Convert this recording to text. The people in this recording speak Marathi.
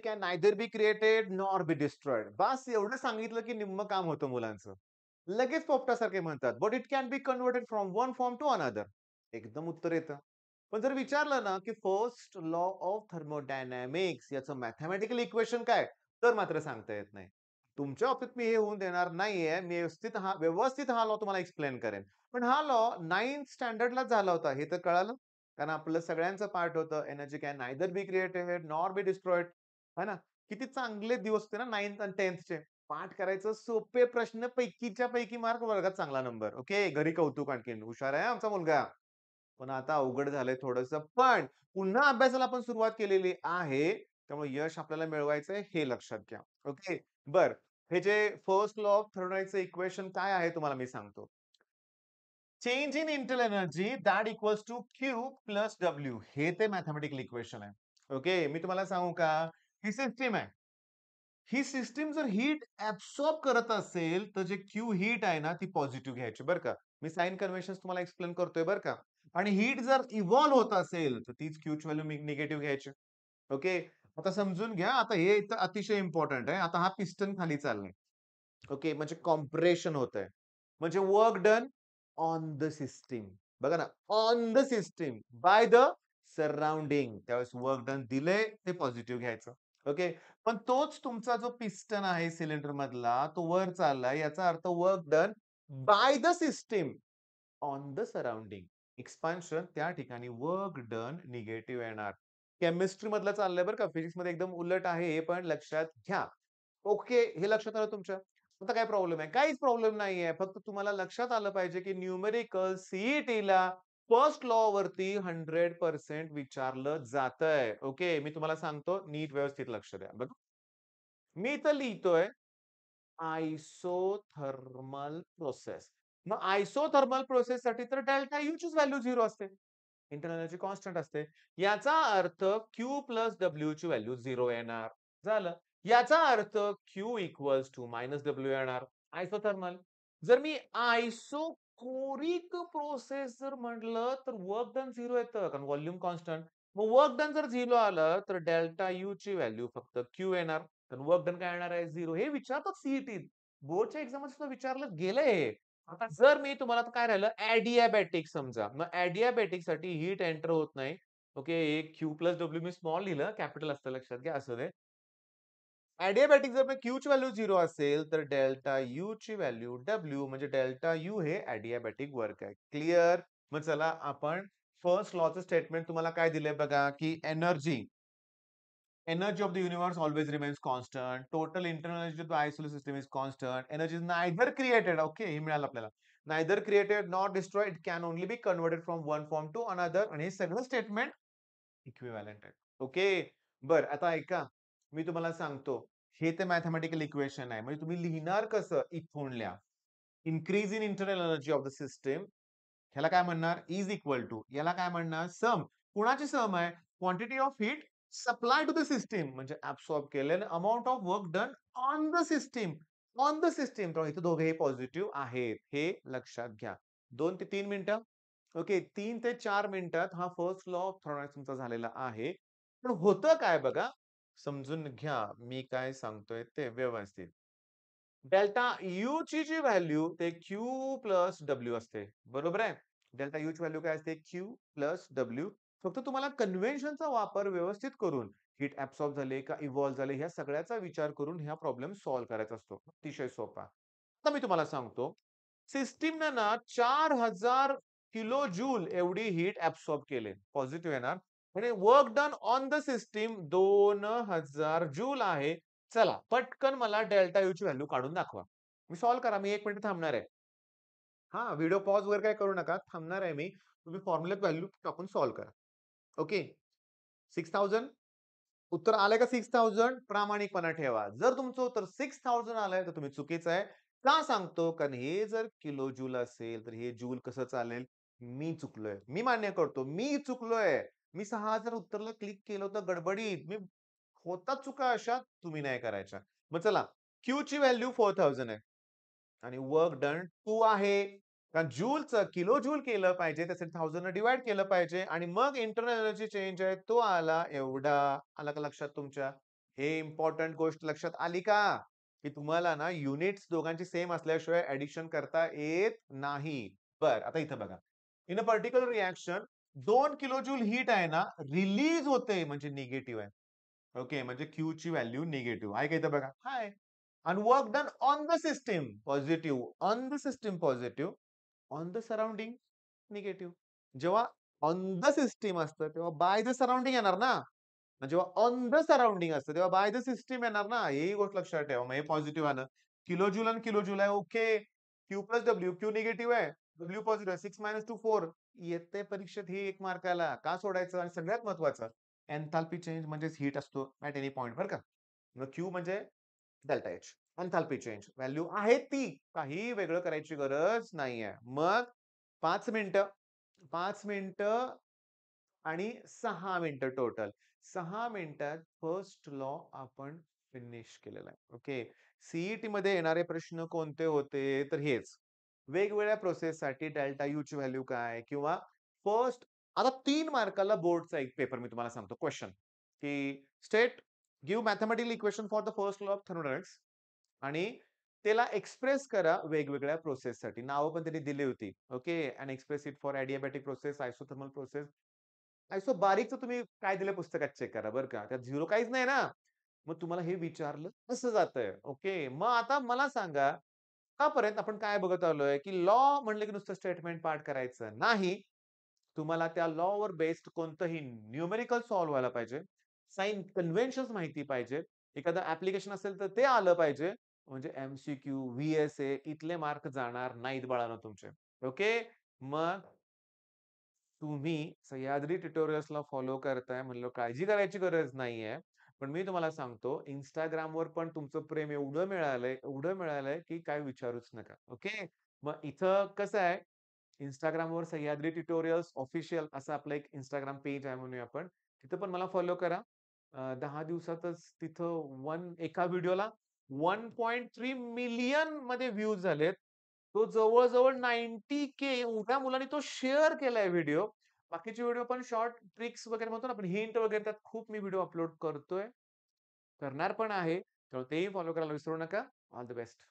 Can neither be created nor be destroyed. बस एवढं सांगितलं की निम्म काम होतं मुलांचं. लगेच पोपटासारखे म्हणतात. But it can be converted from one form to another. एकदम उत्तर येतं. पण जर विचारलं ना, की फर्स्ट लॉ ऑफ थर्मोडायनामिक्स याचं मॅथेमॅटिकल इक्वेशन काय? तर मात्र सांगता येत नाही. तुमच्या बाबतीत मी हे होऊन देणार नाहीये. मी व्यवस्थित हा लॉ तुम्हाला एक्सप्लेन करेन. पण हा लॉ 9th स्टँडर्डलाच झाला होता. हे तर कळालं? कारण आपलं सगळ्यांचं पाठ होतं. Energy can neither be created nor be destroyed. है ना? किती चांगले दिवस होते ना 9th आणि 10thचे. पाठ करायचं, सोपे प्रश्न पैकीच्या पैकी मार्क, वर्गात चांगला नंबर. ओके. घरी कौतुक आणखीन. हुशार आहे आमचा मुलगा. पण आता अवघड झालंय थोडंसं. पण पुन्हा अभ्यासाला आपण सुरुवात केलेली आहे. त्यामुळे यश आपल्याला मिळवायचंय हे लक्षात घ्या. ओके. बरं. हे जे फर्स्ट लॉ ऑफ थर्मोडायनामिक्सचं इक्वेशन काय आहे तुम्हाला मी सांगतो. Change in internal energy that equals to Q plus W. हे ते मॅथेमॅटिकल इक्वेशन आहे. ओके. मी तुम्हाला सांगू का? ही सिस्टम आहे. ही सिस्टम जर हीट ऍब्सॉर्ब करत असेल, तर जे क्यू हीट आहे ना, ती पॉझिटिव्ह घ्यायची बरं का. मी साइन कन्व्हेन्शन्स तुम्हाला एक्सप्लेन करतोय बरं का. आणि हीट जर इव्हॉल्व होत असेल, तर तीच क्यूची व्हॅल्यू निगेटिव्ह घ्यायची. ओके. आता समजून घ्या. आता हे इथं अतिशय इम्पोर्टंट आहे. आता हा पिस्टन खाली चाललाय. ओके. म्हणजे कॉम्प्रेशन होतंय. म्हणजे work done on the system. बघा ना, on the system by the surrounding. त्यावेळेस वर्क डन दिलंय, ते पॉझिटिव्ह घ्यायचं. ओके. पण तोच तुमचा जो पिस्टन आहे सिलिंडर मधला, तो वर चाललाय. याचा अर्थ work done by the system on the surrounding. Expansion त्या ठिकाणी वर्क डन निगेटिव्ह येणार. केमिस्ट्री मधलं चाललंय बरं का. फिजिक्स मध्ये एकदम उलट आहे, हे पण लक्षात घ्या. ओके. हे लक्षात आलं तुमच्या? आता काय प्रॉब्लेम आहे? काहीच प्रॉब्लेम नाहीये. फक्त तुम्हाला लक्षात आलं पाहिजे, की न्यूमेरिकल सीईटीला फर्स्ट लॉ वरती 100% विचारलं जातंय. ओके. मी तुम्हाला सांगतो, नीट व्यवस्थित लक्ष द्या. बघा. मी इथं लिहितोय आयसोथर्मल प्रोसेस. मग आयसोथर्मल प्रोसेससाठी तर डेल्टा यू चीच व्हॅल्यू 0 असते. इंटरनल एनर्जी कॉन्स्टंट असते. याचा अर्थ Q प्लस W ची व्हॅल्यू 0 येणार. झालं. याचा अर्थ Q equals to minus W येणार. आयसोथर्मल. जर मी आयसोकोरिक प्रोसेस जर म्हटलं, तर वर्क डन 0 येतं, कारण व्हॉल्यूम कॉन्स्टंट. मग वर्क डन जर 0 आलं, तर डेल्टा यू ची व्हॅल्यू फक्त Q येणार. तर वर्क डन काय येणार आहे? 0. हे विचारतात सीईटीत. बोर्डच्या एक्झाममध्ये सुद्धा विचारलं गेलंय हे. आता जर मी तुम्हाला आता काय राहिलं एडियाबॅटिक समजा. मग एडियाबॅटिकसाठी हीट एंटर होत नाही. ओके. हे Q प्लस डब्ल्यू मी स्मॉल लिहिलं, कॅपिटल असतं लक्षात घ्या, असू दे. एडियाबॅटिक जर क्यू ची व्हॅल्यू 0 असेल, तर डेल्टा यू ची व्हॅल्यू डब्ल्यू म्हणजे डेल्टा यू हे एडियाबॅटिक वर्क आहे. क्लिअर? मग चला आपण फर्स्ट लॉचं स्टेटमेंट तुम्हाला काय दिलंय बघा, की energy of the universe always remains constant. Total internal energy of the isolated system is constant. Energy is neither created. Okay, हे मिळालं आपल्याला. Neither created nor destroyed. It can only be converted from one form to another. आणि हे सगळं स्टेटमेंट इक्विव्हॅलंट आहे. ओके. बरं आता ऐका. मी तुम्हाला सांगतो. हे ते मॅथेमॅटिकल इक्वेशन आहे. म्हणजे तुम्ही लिहिणार कसं? इथून लिहा. Increase in internal energy of the system. ह्याला काय म्हणणार? Is equal to. याला काय म्हणणार? सम. कुणाची सम आहे? Quantity of heat supply to the system म्हणजे ऍब्सॉर्ब केलेलं amount of work done on the system. On the system. तर इथे दोघेही पॉझिटिव्ह आहेत. हे लक्षात घ्या. 2 ते 3 मिनिटं. ओके. 3 ते 4 मिनिटात हा फर्स्ट लॉ ऑफ थर्मोडायनामिक्स तुमचा झालेला आहे. पण होतं काय बघा, समजून घ्या. मी काय सांगतोय ते व्यवस्थित. डेल्टा यू ची जी व्हॅल्यू ते क्यू प्लस डब्ल्यू असते. बरोबर आहे? डेल्टा यू ची व्हॅल्यू काय असते? Q plus W. फक्त तुम्हाला कन्व्हेन्शनचा वापर व्यवस्थित करून हीट ऍब्सॉर्ब झाले का इव्हॉल्व झाले ह्या सगळ्याचा विचार करून हा प्रॉब्लेम सॉल्व्ह करायचा असतो. अतिशय सोपा. आता मी तुम्हाला सांगतो. सिस्टीमनं ना 4000 किलो जूल एवढी हीट ऍब्सॉर्ब केले. पॉझिटिव्ह येणार. आणि work done on the system 2000 joule आहे. चला, पटकन मला डेल्टा यू ची व्हॅल्यू काढून दाखवा. मी सॉल्व्ह करा. मी 1 मिनिट थांबणार आहे. हां, व्हिडिओ पॉज वगैरे काही करू नका. थांबणार आहे मी. तुम्ही फॉर्म्युल्यात व्हॅल्यू टाकून सॉल्व्ह करा. ओके. 6000 उत्तर आलंय का 6000? प्रामाणिकपणा ठेवा. जर तुमचं उत्तर 6000 आलंय, तर तुम्ही चुकीचं आहे. का सांगतो? कारण हे जर किलो जूल असेल, तर हे जूल कसं चालेल? मी चुकलोय. मी मान्य करतो. मी चुकलोय. मी 6000 उत्तरला क्लिक केलं होतं गडबडीत. होतात चुका अशा, तुम्ही नाही करायच्या. मग चला, Q ची व्हॅल्यू 4000 आहे आणि वर्क डन 2 आहे. कारण जूलचं किलो जूल केलं पाहिजे, त्यासाठी 1000 ने डिव्हाईड केलं पाहिजे आणि मग इंटरनल एनर्जी चेंज आहे, तो आला एवढा. आला का लक्षात तुमच्या? हे इम्पोर्टंट गोष्ट लक्षात आली का? की तुम्हाला ना युनिट्स दोघांची सेम असल्याशिवाय ॲडिशन करता येत नाही. बरं, आता इथं बघा. In a particular reaction 2 kilo joule heat आहे ना, रिलीज होते म्हणजे निगेटिव्ह आहे. ओके, म्हणजे Qची व्हॅल्यू निगेटिव्ह आहे का इथं बघा? आहे. आणि work done on the system positive, on the system positive, on the surrounding negative. जेव्हा ऑन द सिस्टम असतं, तेव्हा बाय द सराउंडिंग येणार ना. आणि जेव्हा ऑन द सराउंडिंग असतं, तेव्हा बाय द सिस्टम येणार ना. ही गोष्ट लक्षात ठेवा. मग हे पॉझिटिव्ह आलं. किलो जूल आणि किलो जूल आहे. Okay. Q plus W. Q negative आहे. डब्ल्यू पॉझिटिव्ह आहे. 6 - 2 4 येते परीक्षेत ही 1 मार्काला. का सोडायचं? आणि सगळ्यात महत्त्वाचं एन्थाल्पी चेंज म्हणजेच हीट असतो ॲट एनी पॉइंट बरं का. मग क्यू म्हणजे delta H. Enthalpy change. Value आहे ती. काहीही वेगळं करायची गरज नाहीये. मग 5 मिनिटं, 5 मिनिटं आणि 6 मिनिटं टोटल. 6 मिनिटात फर्स्ट लॉ आपण फिनिश केलेला आहे. ओके. सी-ई-टीमध्ये येणारे प्रश्न कोणते होते? तर हेच. वेगवेगळ्या प्रोसेससाठी डेल्टा यूची व्हॅल्यू काय? किंवा फर्स्ट आता 3 मार्काला बोर्डचा एक पेपर मी तुम्हाला सांगतो क्वेशन, की state give mathematical equation for the first law of thermodynamics आणि त्याला एक्सप्रेस करा वेगवेगळ्या प्रोसेससाठी. नावं पण त्यांनी दिली होती. Okay. And express it for adiabatic process, isothermal process बारीकचं तुम्ही काय दिलंय पुस्तकात चेक करा बरं का. त्यात झिरो काहीच नाही ना. मग तुम्हाला हे विचारलं कसं जातंय? ओके. मग आता मला सांगा, आतापर्यंत आपण काय बघत आलोय, की लॉ म्हणलं की नुसतं स्टेटमेंट पाठ करायचं नाही. तुम्हाला त्या लॉवर बेस्ड कोणतंही न्यूमेरिकल सॉल्व्ह व्हायला पाहिजे. साइन कन्व्हेन्शन्स माहिती पाहिजे. एखादं ॲप्लिकेशन असेल तर ते आलं पाहिजे. म्हणजे एम-सी-क्यू, व्ही-एस-ए इथले मार्क जाणार नाहीत बाळांनो तुमचे. ओके. मग तुम्ही सह्याद्री ट्युटोरियल्सला फॉलो करताय म्हणलं काळजी करायची गरज नाहीये. पण मी तुम्हाला सांगतो Instagramवर पण तुमचं प्रेम एवढं मिळालंय, की काय विचारूच नका. ओके. मग इथं कसं आहे Instagramवर सह्याद्री ट्युटोरियल्स ऑफिशियल असं आपलं एक Instagram पेज आहे म्हणूया आपण. तिथं पण मला फॉलो करा. 10 दिवसातच तिथं एका व्हिडिओला 1.3 मिलियन मध्ये व्ह्यूज झालेत. तो जवळ-जवळ 90K एवढ्या मुलांनी तो शेअर केलाय व्हिडिओ. बाकीचे व्हिडिओ पण शॉर्ट ट्रिक्स वगैरे म्हणतो ना आपण हिंट वगैरे त्यात खूप मी व्हिडिओ अपलोड करतोय. करणार पण आहे. तर तेही फॉलो करायला विसरू नका. All the best.